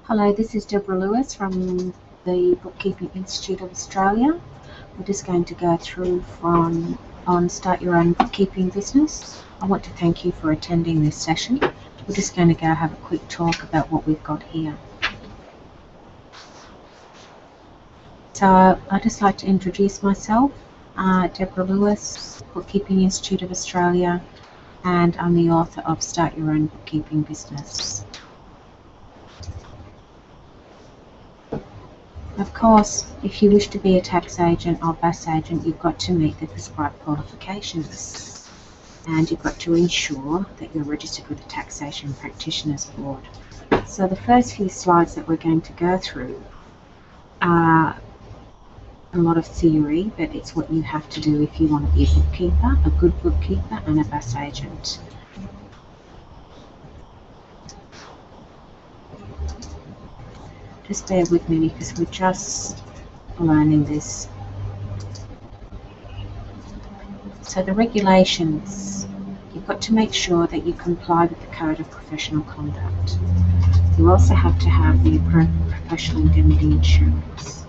Hello, this is Deborah Lewis from the Bookkeeping Institute of Australia. We're just going to go through on Start Your Own Bookkeeping Business. I want to thank you for attending this session. We're just going to go have a quick talk about what we've got here. So I'd just like to introduce myself, Deborah Lewis, Bookkeeping Institute of Australia, and I'm the author of Start Your Own Bookkeeping Business. Of course, if you wish to be a tax agent or BAS agent, you've got to meet the prescribed qualifications, and you've got to ensure that you're registered with the Taxation Practitioners Board. So the first few slides that we're going to go through are a lot of theory, but it's what you have to do if you want to be a bookkeeper, a good bookkeeper and a BAS agent. Just bear with me because we're just learning this. So the regulations, you've got to make sure that you comply with the Code of Professional Conduct. You also have to have the appropriate professional indemnity insurance.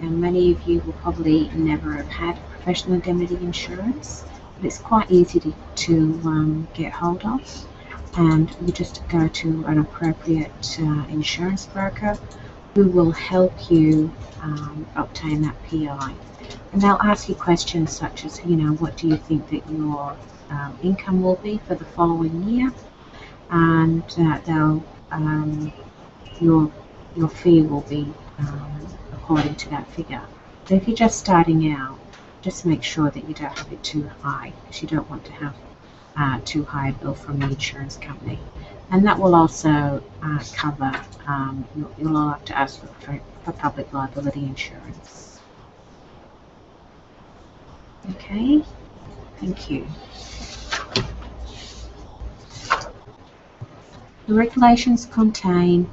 And many of you will probably never have had professional indemnity insurance, but it's quite easy to get hold of. And you just go to an appropriate insurance broker who will help you obtain that PI. And they'll ask you questions such as, what do you think that your income will be for the following year? And your fee will be according to that figure. So if you're just starting out, just make sure that you don't have it too high, because you don't want to have too high a bill from the insurance company. And that will also cover, you'll all have to ask for public liability insurance. Okay, thank you. The regulations contain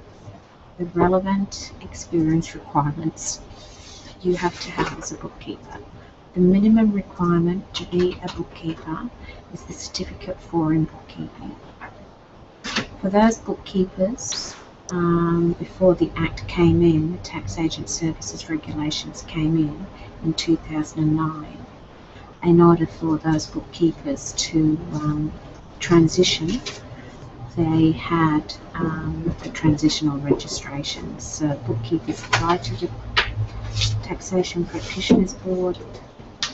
the relevant experience requirements you have to have as a bookkeeper. The minimum requirement to be a bookkeeper is the Certificate 4 in Bookkeeping. For those bookkeepers, before the Act came in, the Tax Agent Services Regulations came in 2009. In order for those bookkeepers to transition, they had a transitional registration. So bookkeepers applied to the Taxation Practitioners Board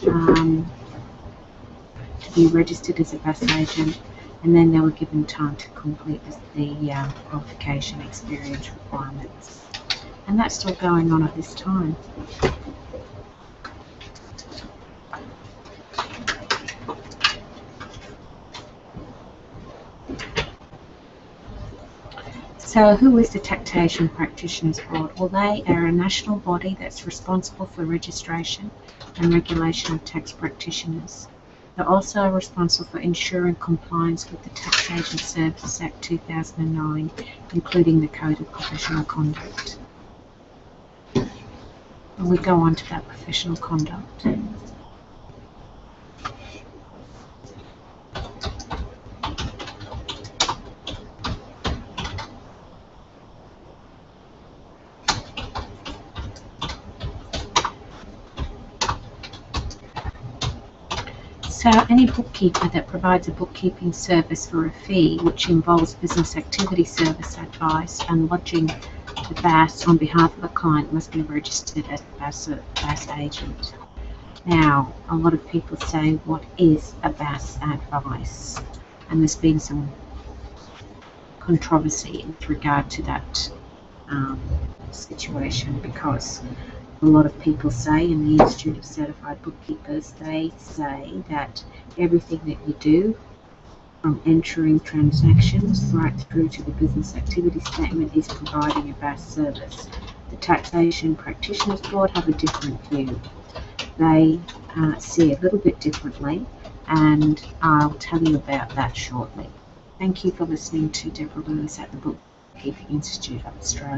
to be registered as a BAS agent, and then they were given time to complete the qualification experience requirements. And that's still going on at this time. So who is the Taxation Practitioners Board? Well, they are a national body that's responsible for registration and regulation of tax practitioners. They're also responsible for ensuring compliance with the Tax Agent Services Act 2009, including the Code of Professional Conduct. And we go on to that professional conduct. So any bookkeeper that provides a bookkeeping service for a fee, which involves business activity service advice and lodging the BAS on behalf of a client, must be registered as a BAS agent. Now, a lot of people say, what is a BAS advice? And there's been some controversy with regard to that situation, because a lot of people say in the Institute of Certified Bookkeepers, they say that everything that you do, from entering transactions right through to the business activity statement, is providing a BAS service. The Taxation Practitioners Board have a different view. They see it a little bit differently, and I'll tell you about that shortly. Thank you for listening to Deborah Lewis at the Bookkeeping Institute of Australia.